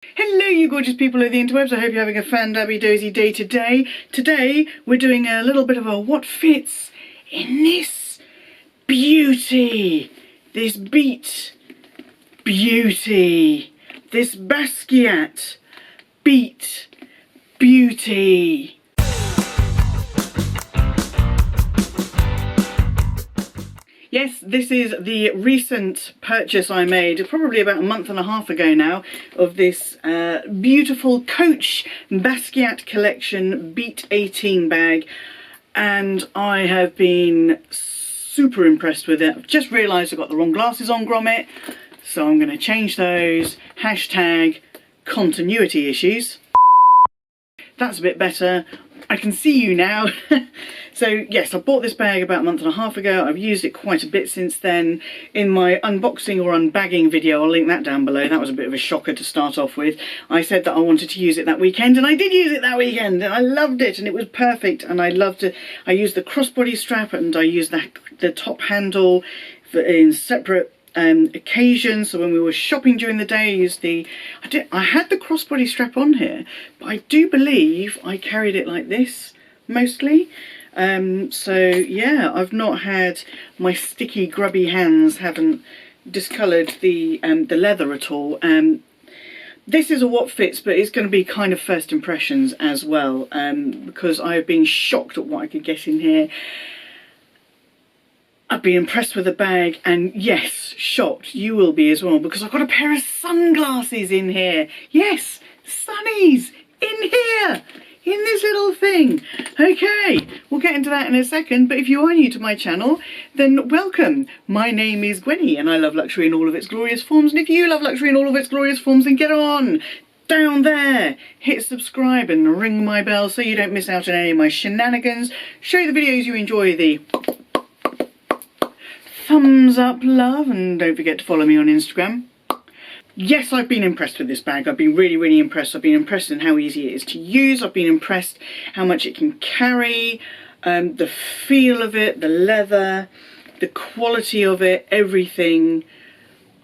Hello you gorgeous people of the interwebs, I hope you're having a Fandabbydozy day today. Today we're doing a little bit of a what fits in this beauty, this Beat beauty, this Basquiat Beat beauty. Yes, this is the recent purchase I made, probably about a month and a half ago now, of this beautiful Coach Basquiat Collection Beat 18 bag, and I have been super impressed with it. I've just realised I've got the wrong glasses on Grommet, so I'm going to change those. Hashtag continuity issues. That's a bit better. I can see you now. So yes, I bought this bag about a month and a half ago. I've used it quite a bit since then. In my unboxing or unbagging video, I'll link that down below. That was a bit of a shocker to start off with. I said that I wanted to use it that weekend, and I did use it that weekend, and I loved it, and it was perfect. And I loved it. I used the crossbody strap, and I used the top handle in separate occasions. So when we were shopping during the day, I had the crossbody strap on here, but I do believe I carried it like this mostly. So yeah, I've not had my sticky grubby hands haven't discoloured the leather at all. This is a what fits, but it's going to be kind of first impressions as well, because I've been shocked at what I could get in here. I've been impressed with the bag, and yes, shocked you will be as well, because I've got a pair of sunglasses in here. Yes, sunnies in here, in this little thing. Okay, we'll get into that in a second, but if you are new to my channel, then welcome. My name is Gwenny, and I love luxury in all of its glorious forms, and if you love luxury in all of its glorious forms, then get on down there, hit subscribe and ring my bell so you don't miss out on any of my shenanigans. Show the videos you enjoy the thumbs up love, and don't forget to follow me on Instagram. Yes, I've been impressed with this bag. I've been really impressed. I've been impressed in how easy it is to use. I've been impressed how much it can carry, the feel of it, the leather, the quality of it, everything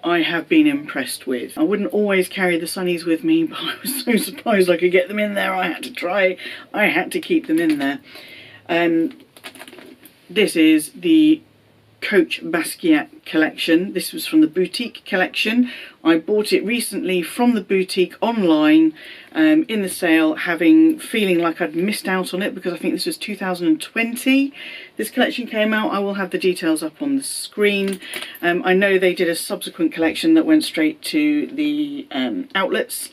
I have been impressed with. I wouldn't always carry the sunnies with me, but I was so surprised I could get them in there. I had to try. I had to keep them in there. This is the Coach Basquiat collection. This was from the boutique collection. I bought it recently from the boutique online in the sale, feeling like I'd missed out on it, because I think this was 2020 this collection came out. I will have the details up on the screen. I know they did a subsequent collection that went straight to the outlets,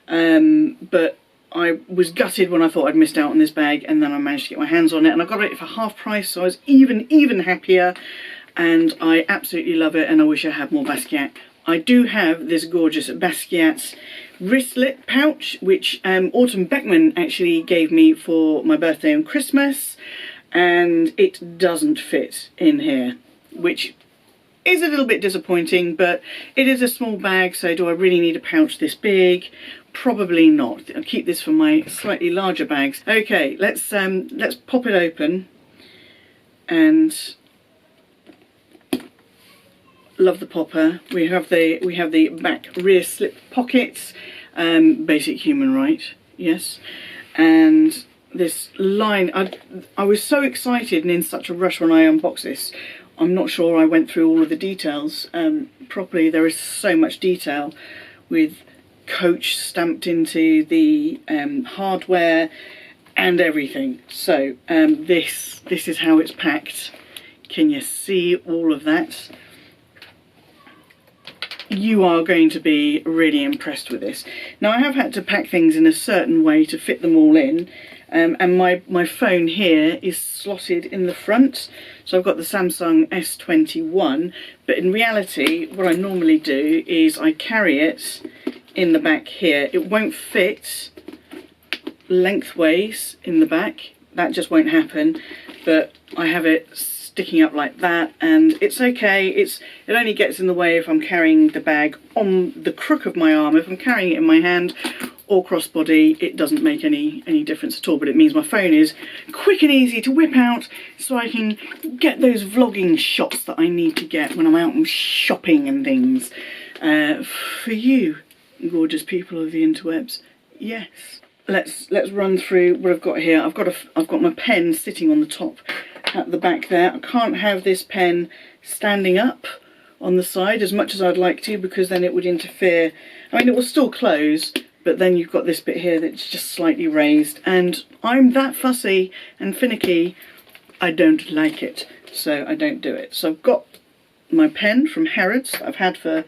but I was gutted when I thought I'd missed out on this bag, and then I managed to get my hands on it, and I got it for half price, so I was even happier, and I absolutely love it, and I wish I had more Basquiat. I do have this gorgeous Basquiat wristlet pouch, which Autumn Beckman actually gave me for my birthday and Christmas, and it doesn't fit in here, which is a little bit disappointing, but it is a small bag, so do I really need a pouch this big? Probably not. I'll keep this for my slightly larger bags. Okay, let's pop it open, and love the popper. We have the back rear slip pockets, basic human right, yes, and this line. I was so excited and in such a rush when I unboxed this. I'm not sure I went through all of the details properly. There is so much detail with Coach stamped into the hardware and everything. So this is how it's packed. Can you see all of that? You are going to be really impressed with this. Now, I have had to pack things in a certain way to fit them all in, and my phone here is slotted in the front, so I've got the Samsung S21, but in reality what I normally do is I carry it in the back here. It won't fit lengthways in the back, that just won't happen, but I have it sticking up like that, and it's okay. It only gets in the way if I'm carrying the bag on the crook of my arm. If I'm carrying it in my hand or crossbody, it doesn't make any difference at all, but it means my phone is quick and easy to whip out so I can get those vlogging shots that I need to get when I'm out and shopping and things for you gorgeous people of the interwebs. Yes. Let's run through what I've got here. I've got my pen sitting on the top at the back there. I can't have this pen standing up on the side as much as I'd like to, because then it would interfere. I mean, it will still close, but then you've got this bit here that's just slightly raised, and I'm that fussy and finicky, I don't like it, so I don't do it. So I've got my pen from Harrods that I've had for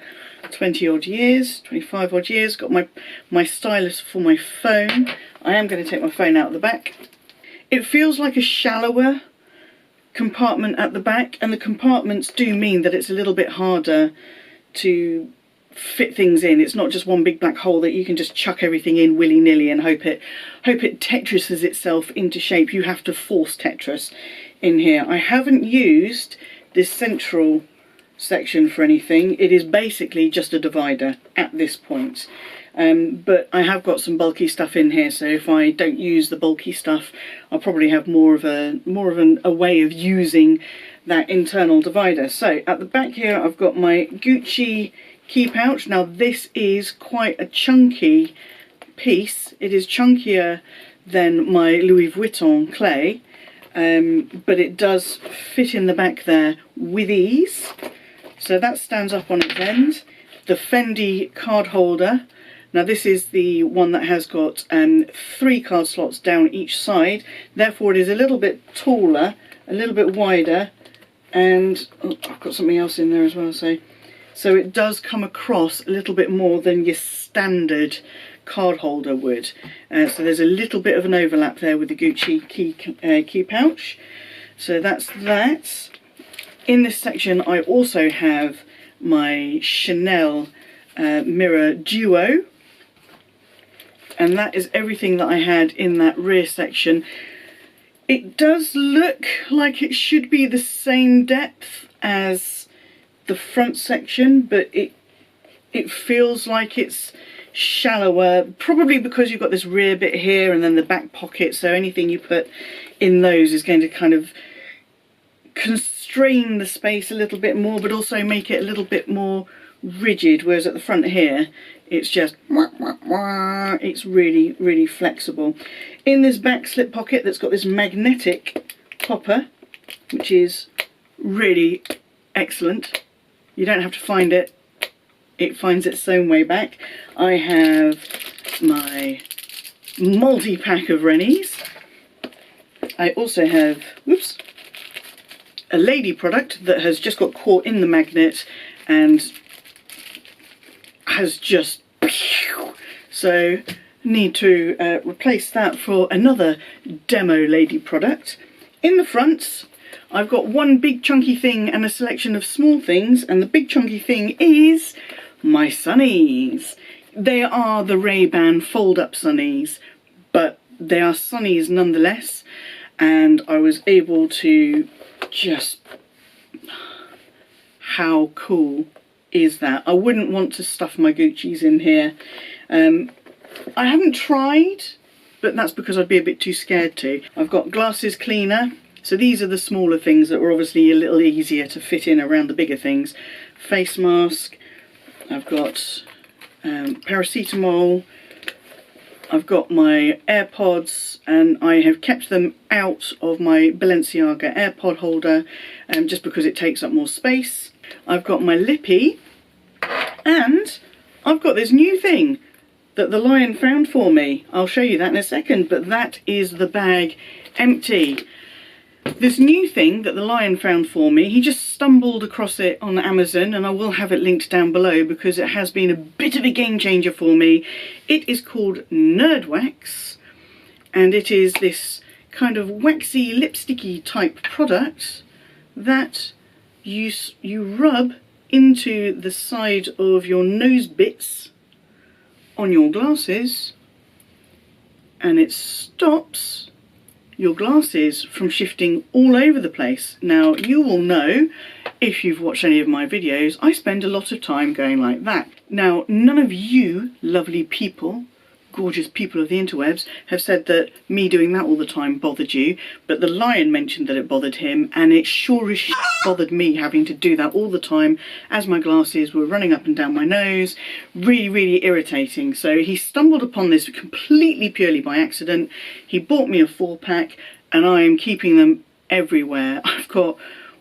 20 odd years, 25 odd years. Got my stylus for my phone. I am going to take my phone out of the back. It feels like a shallower compartment at the back, and the compartments do mean that it's a little bit harder to fit things in. It's not just one big black hole that you can just chuck everything in willy-nilly and hope it Tetrises itself into shape. You have to force Tetris in here. I haven't used this central section for anything. It is basically just a divider at this point, but I have got some bulky stuff in here, so if I don't use the bulky stuff, I'll probably have more of a way of using that internal divider. So at the back here I've got my Gucci key pouch. Now this is quite a chunky piece. It is chunkier than my Louis Vuitton clay, but it does fit in the back there with ease. So that stands up on its end. The Fendi card holder. Now this is the one that has got 3 card slots down each side. Therefore it is a little bit taller, a little bit wider, and I've got something else in there as well. So it does come across a little bit more than your standard card holder would. So there's a little bit of an overlap there with the Gucci key pouch. So that's that. In this section I also have my Chanel mirror duo, and that is everything that I had in that rear section. It does look like it should be the same depth as the front section, but it feels like it's shallower, probably because you've got this rear bit here and then the back pocket, so anything you put in those is going to kind of constrain the space a little bit more, but also make it a little bit more rigid, whereas at the front here it's just it's really flexible. In this back slip pocket that's got this magnetic popper, which is really excellent, you don't have to find it, it finds its own way back. I have my multi-pack of Rennies. I also have, whoops, a lady product that has just got caught in the magnet and has just, so need to replace that for another demo lady product. In the front I've got one big chunky thing and a selection of small things, and the big chunky thing is my sunnies. They are the Ray-Ban fold-up sunnies, but they are sunnies nonetheless, and I was able to just, how cool is that? I wouldn't want to stuff my Gucci's in here. I haven't tried, but that's because I'd be a bit too scared to. I've got glasses cleaner, so these are the smaller things that were obviously a little easier to fit in around the bigger things. Face mask, I've got paracetamol, I've got my AirPods, and I have kept them out of my Balenciaga AirPod holder just because it takes up more space. I've got my lippy, and I've got this new thing that the lion found for me. I'll show you that in a second, but that is the bag empty. This new thing that the lion found for me, he just stumbled across it on Amazon, and I will have it linked down below because it has been a bit of a game changer for me. It is called Nerd Wax, and it is this kind of waxy lipsticky type product that you rub into the side of your nose bits on your glasses, and it stops your glasses from shifting all over the place. Now you will know, if you've watched any of my videos, I spend a lot of time going like that. Now none of you lovely people gorgeous people of the interwebs have said that me doing that all the time bothered you, but the lion mentioned that it bothered him, and it sure as shit bothered me having to do that all the time as my glasses were running up and down my nose. Really, really irritating. So he stumbled upon this completely purely by accident. He bought me a 4-pack, and I am keeping them everywhere. I've got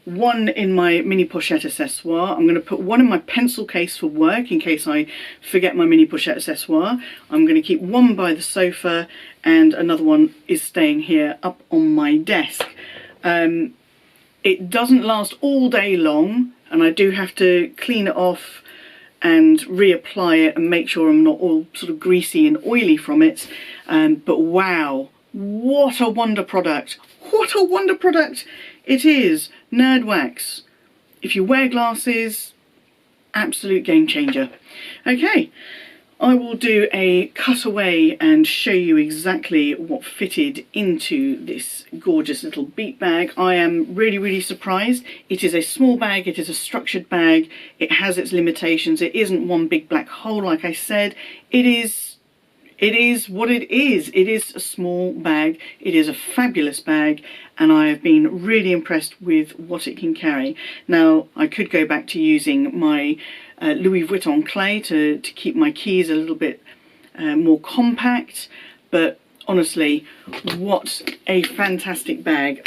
one in my mini pochette accessoire. I'm going to put one in my pencil case for work in case I forget my mini pochette accessoire. I'm going to keep one by the sofa, and another one is staying here up on my desk. It doesn't last all day long, and I do have to clean it off and reapply it and make sure I'm not all sort of greasy and oily from it. But wow, what a wonder product. What a wonder product it is. Nerd wax. If you wear glasses, absolute game changer. Okay, I will do a cutaway and show you exactly what fitted into this gorgeous little Beat bag. I am really, really surprised. It is a small bag, it is a structured bag, it has its limitations, it isn't one big black hole like I said. It is what it is. It is a small bag, it is a fabulous bag, and I have been really impressed with what it can carry. Now, I could go back to using my Louis Vuitton clay to keep my keys a little bit more compact, but honestly, what a fantastic bag.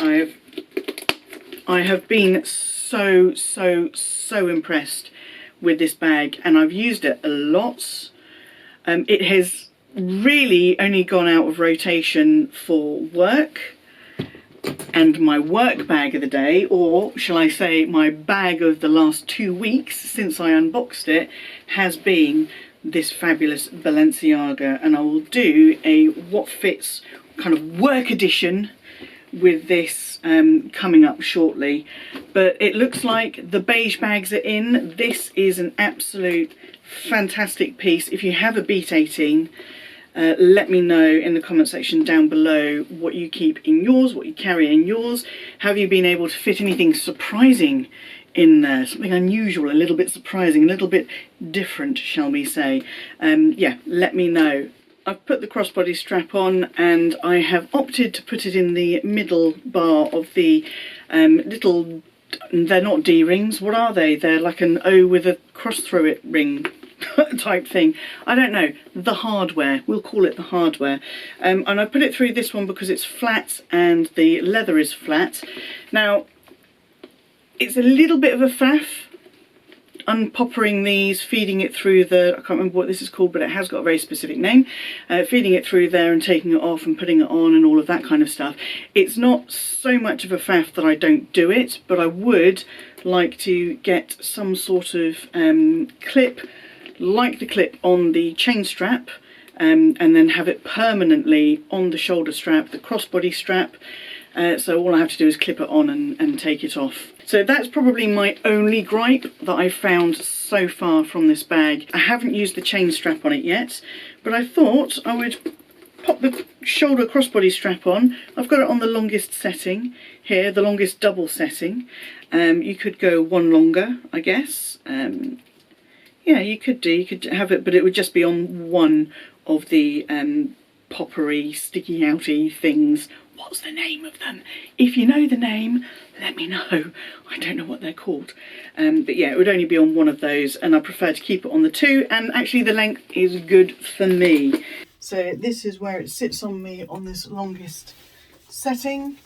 I have been so impressed with this bag, and I've used it a lot. It has really only gone out of rotation for work, and my work bag of the day, or shall I say my bag of the last 2 weeks since I unboxed it, has been this fabulous Balenciaga, and I will do a what fits kind of work edition with this coming up shortly. But it looks like the beige bags are in. This is an absolute fantastic piece. If you have a Beat 18, let me know in the comment section down below what you keep in yours, what you carry in yours. Have you been able to fit anything surprising in there? Something unusual, a little bit surprising, a little bit different, shall we say. Yeah, let me know. I've put the crossbody strap on, and I have opted to put it in the middle bar of the little, they're not D-rings, what are they? They're like an O with a cross through it ring type thing. I don't know, the hardware, we'll call it the hardware. And I put it through this one because it's flat and the leather is flat. Now, it's a little bit of a faff unpoppering these, feeding it through the, I can't remember what this is called, but it has got a very specific name, feeding it through there and taking it off and putting it on and all of that kind of stuff. It's not so much of a faff that I don't do it, but I would like to get some sort of clip, like the clip on the chain strap, and then have it permanently on the shoulder strap, the crossbody strap. So all I have to do is clip it on and take it off. So that's probably my only gripe that I've found so far from this bag. I haven't used the chain strap on it yet, but I thought I would pop the shoulder crossbody strap on. I've got it on the longest setting here, the longest double setting. You could go one longer, I guess. Yeah, you could have it, but it would just be on one of the poppery, sticky outy things. What's the name of them? If you know the name, let me know. I don't know what they're called. But yeah, it would only be on one of those, and I prefer to keep it on the two, and actually the length is good for me. So this is where it sits on me on this longest setting.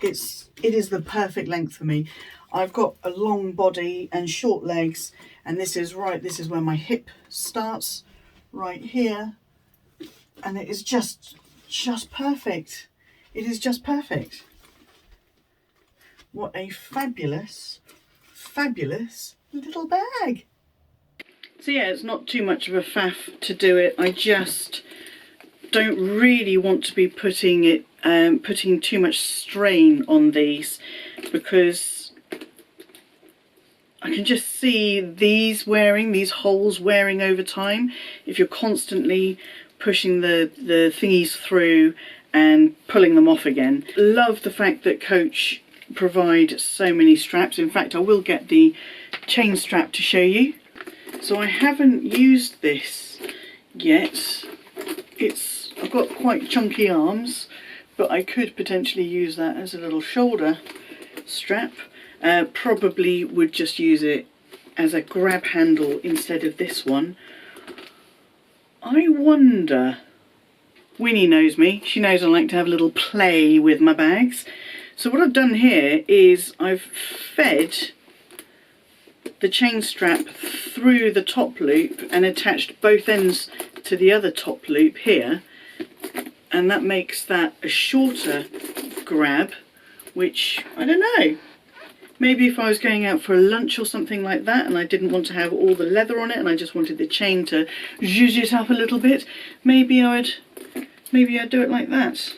It is the perfect length for me. I've got a long body and short legs, and this is where my hip starts, right here. And it is just perfect. It is just perfect. What a fabulous little bag. So yeah, it's not too much of a faff to do it. I just don't really want to be putting too much strain on these, because I can just see these holes wearing over time if you're constantly pushing the thingies through and pulling them off again. Love the fact that Coach provide so many straps. In fact, I will get the chain strap to show you. So I haven't used this yet. I've got quite chunky arms, but I could potentially use that as a little shoulder strap. Probably would just use it as a grab handle instead of this one. I wonder, Winnie knows me, she knows I like to have a little play with my bags. So what I've done here is I've fed the chain strap through the top loop and attached both ends to the other top loop here, and that makes that a shorter grab, which, I don't know, maybe if I was going out for a lunch or something like that and I didn't want to have all the leather on it and I just wanted the chain to zhuzh it up a little bit, maybe I'd do it like that.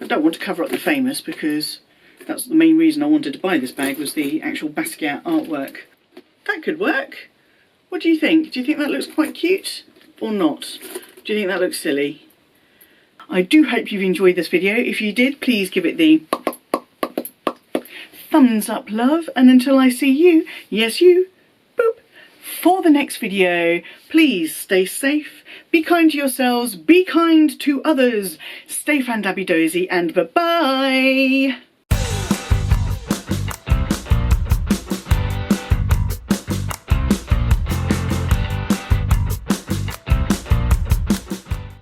I don't want to cover up the famous, because that's the main reason I wanted to buy this bag, was the actual Basquiat artwork. That could work. What do you think? Do you think that looks quite cute or not? Do you think that looks silly? I do hope you've enjoyed this video. If you did, please give it the thumbs up, love. And until I see you, yes you, boop, for the next video, please stay safe, be kind to yourselves, be kind to others, stay Fandabbydozy, and bye-bye.